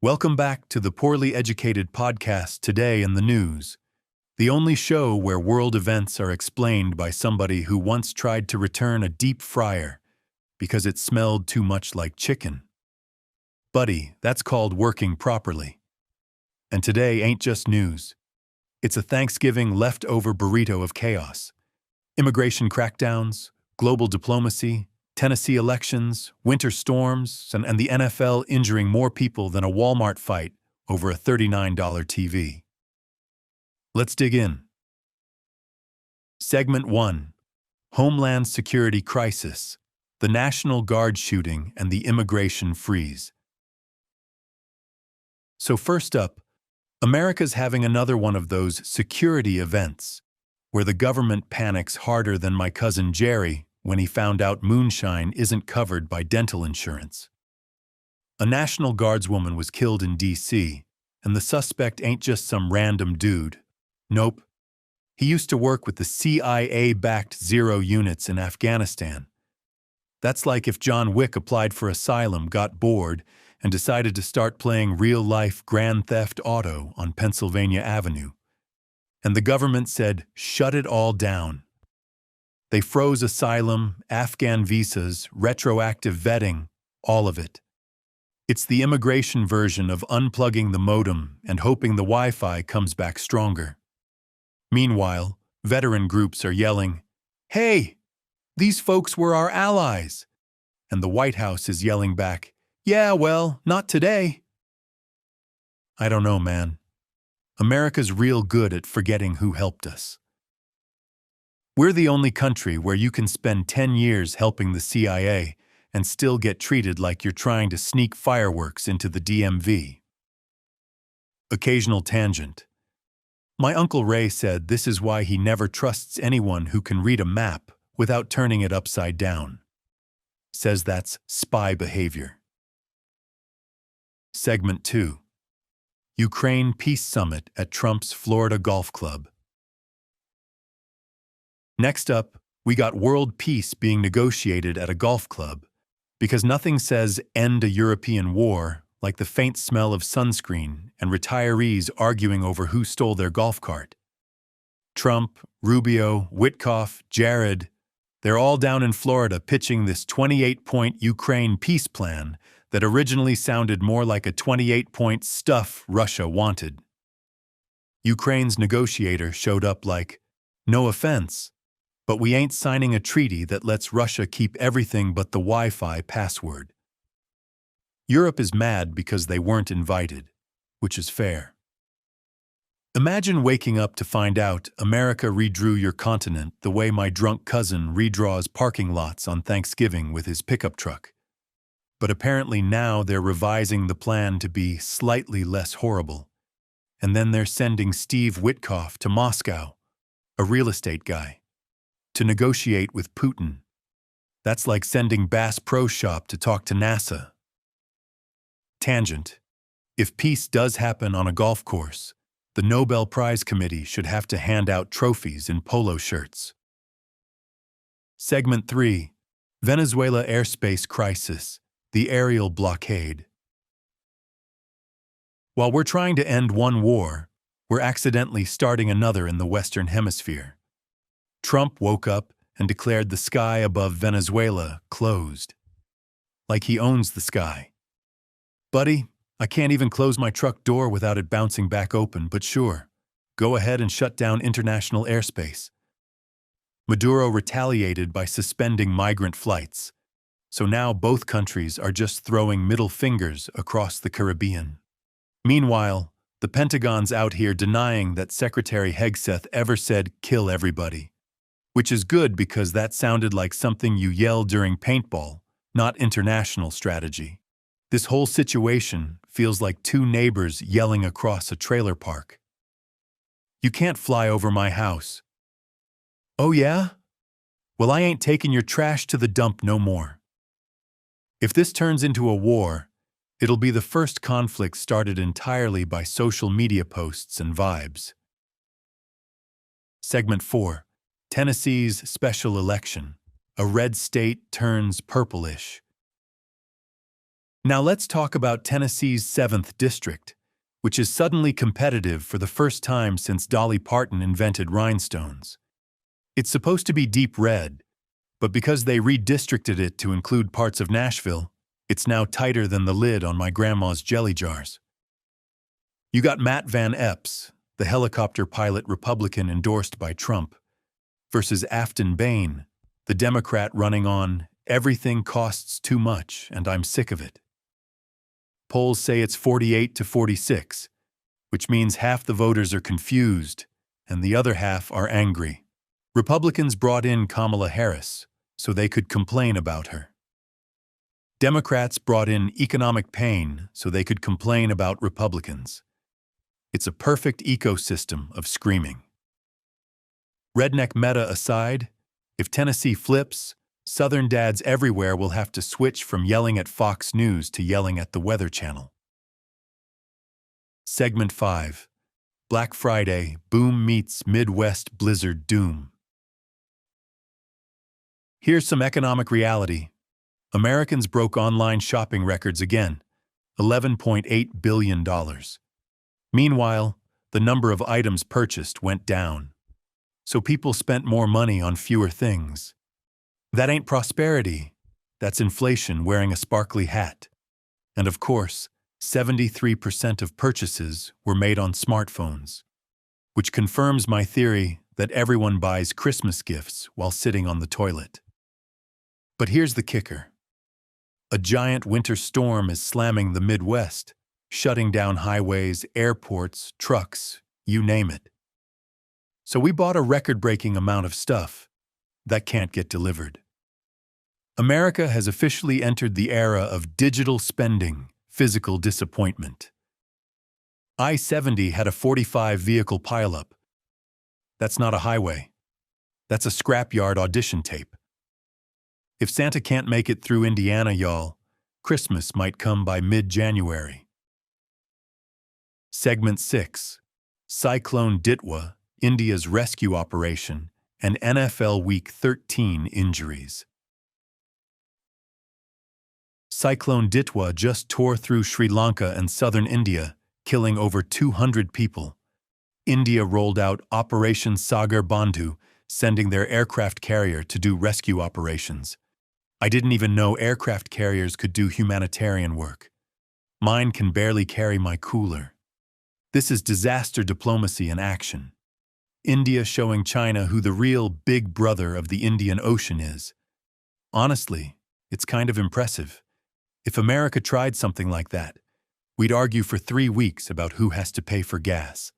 Welcome back to the Poorly Educated Podcast Today in the News, the only show where world events are explained by somebody who once tried to return a deep fryer because it smelled too much like chicken. Buddy, that's called working properly. And today ain't just news. It's a Thanksgiving leftover burrito of chaos. Immigration crackdowns, global diplomacy, Tennessee elections, winter storms, and the NFL injuring more people than a Walmart fight over a $39 TV. Let's dig in. Segment 1. Homeland Security Crisis, the National Guard shooting and the immigration freeze. So first up, America's having another one of those security events, where the government panics harder than my cousin Jerry when he found out moonshine isn't covered by dental insurance. A National Guardswoman was killed in D.C., and the suspect ain't just some random dude. Nope. He used to work with the CIA-backed Zero units in Afghanistan. That's like if John Wick applied for asylum, got bored, and decided to start playing real-life Grand Theft Auto on Pennsylvania Avenue. And the government said, shut it all down. They froze asylum, Afghan visas, retroactive vetting, all of it. It's the immigration version of unplugging the modem and hoping the Wi-Fi comes back stronger. Meanwhile, veteran groups are yelling, "Hey, these folks were our allies." And the White House is yelling back, "Yeah, well, not today." I don't know, man. America's real good at forgetting who helped us. We're the only country where you can spend 10 years helping the CIA and still get treated like you're trying to sneak fireworks into the DMV. Occasional tangent. My Uncle Ray said this is why he never trusts anyone who can read a map without turning it upside down. Says that's spy behavior. Segment 2. Ukraine Peace Summit at Trump's Florida Golf Club. Next up, we got world peace being negotiated at a golf club, because nothing says end a European war like the faint smell of sunscreen and retirees arguing over who stole their golf cart. Trump, Rubio, Witkoff, Jared, they're all down in Florida pitching this 28-point Ukraine peace plan that originally sounded more like a 28-point stuff Russia wanted. Ukraine's negotiator showed up like, "No offense, but we ain't signing a treaty that lets Russia keep everything but the Wi-Fi password." Europe is mad because they weren't invited, which is fair. Imagine waking up to find out America redrew your continent the way my drunk cousin redraws parking lots on Thanksgiving with his pickup truck. But apparently now they're revising the plan to be slightly less horrible. And then they're sending Steve Witkoff to Moscow, a real estate guy, to negotiate with Putin. That's like sending Bass Pro Shop to talk to NASA. Tangent. If peace does happen on a golf course, the Nobel Prize Committee should have to hand out trophies in polo shirts. Segment 3. Venezuela airspace crisis, the aerial blockade. While we're trying to end one war, we're accidentally starting another in the Western Hemisphere. Trump woke up and declared the sky above Venezuela closed. Like he owns the sky. Buddy, I can't even close my truck door without it bouncing back open, but sure, go ahead and shut down international airspace. Maduro retaliated by suspending migrant flights, so now both countries are just throwing middle fingers across the Caribbean. Meanwhile, the Pentagon's out here denying that Secretary Hegseth ever said kill everybody. Which is good because that sounded like something you yell during paintball, not international strategy. This whole situation feels like two neighbors yelling across a trailer park. "You can't fly over my house." "Oh yeah? Well, I ain't taking your trash to the dump no more." If this turns into a war, it'll be the first conflict started entirely by social media posts and vibes. Segment 4. Tennessee's special election. A red state turns purplish. Now let's talk about Tennessee's 7th District, which is suddenly competitive for the first time since Dolly Parton invented rhinestones. It's supposed to be deep red, but because they redistricted it to include parts of Nashville, it's now tighter than the lid on my grandma's jelly jars. You got Matt Van Epps, the helicopter pilot Republican endorsed by Trump, versus Afton Bain, the Democrat running on "everything costs too much and I'm sick of it." Polls say it's 48 to 46, which means half the voters are confused and the other half are angry. Republicans brought in Kamala Harris so they could complain about her. Democrats brought in economic pain so they could complain about Republicans. It's a perfect ecosystem of screaming. Redneck meta aside, if Tennessee flips, Southern dads everywhere will have to switch from yelling at Fox News to yelling at the Weather Channel. Segment 5. Black Friday, Boom meets Midwest Blizzard Doom. Here's some economic reality. Americans broke online shopping records again, $11.8 billion. Meanwhile, the number of items purchased went down. So people spent more money on fewer things. That ain't prosperity. That's inflation wearing a sparkly hat. And of course, 73% of purchases were made on smartphones, which confirms my theory that everyone buys Christmas gifts while sitting on the toilet. But here's the kicker. A giant winter storm is slamming the Midwest, shutting down highways, airports, trucks, you name it. So we bought a record-breaking amount of stuff that can't get delivered. America has officially entered the era of digital spending, physical disappointment. I-70 had a 45-vehicle pileup. That's not a highway. That's a scrapyard audition tape. If Santa can't make it through Indiana, y'all, Christmas might come by mid-January. Segment 6. Cyclone Ditwa, India's rescue operation, and NFL Week 13 injuries. Cyclone Ditwa just tore through Sri Lanka and southern India, killing over 200 people. India rolled out Operation Sagar Bandhu, sending their aircraft carrier to do rescue operations. I didn't even know aircraft carriers could do humanitarian work. Mine can barely carry my cooler. This is disaster diplomacy in action. India showing China who the real big brother of the Indian Ocean is. Honestly, it's kind of impressive. If America tried something like that, we'd argue for 3 weeks about who has to pay for gas.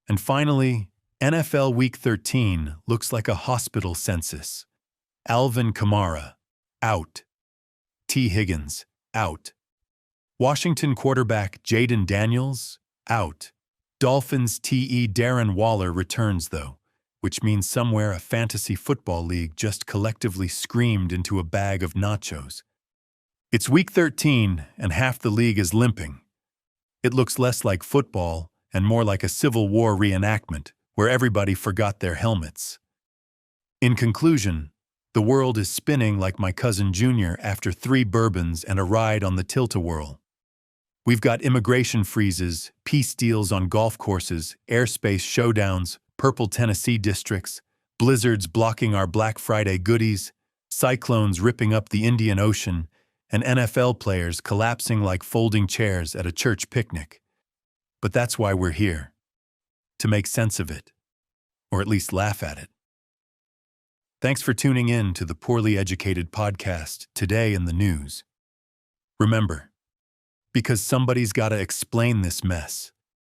And finally, NFL Week 13 looks like a hospital census. Alvin Kamara, out. T. Higgins, out. Washington quarterback Jaden Daniels, out. Dolphins TE Darren Waller returns though, which means somewhere a fantasy football league just collectively screamed into a bag of nachos. It's Week 13 and half the league is limping. It looks less like football and more like a Civil War reenactment where everybody forgot their helmets. In conclusion, the world is spinning like my cousin Junior after 3 bourbons and a ride on the tilt-a-whirl. We've got immigration freezes, peace deals on golf courses, airspace showdowns, purple Tennessee districts, blizzards blocking our Black Friday goodies, cyclones ripping up the Indian Ocean, and NFL players collapsing like folding chairs at a church picnic. But that's why we're here. To make sense of it. Or at least laugh at it. Thanks for tuning in to the Poorly Educated podcast, Today in the News. Remember, because somebody's got to explain this mess,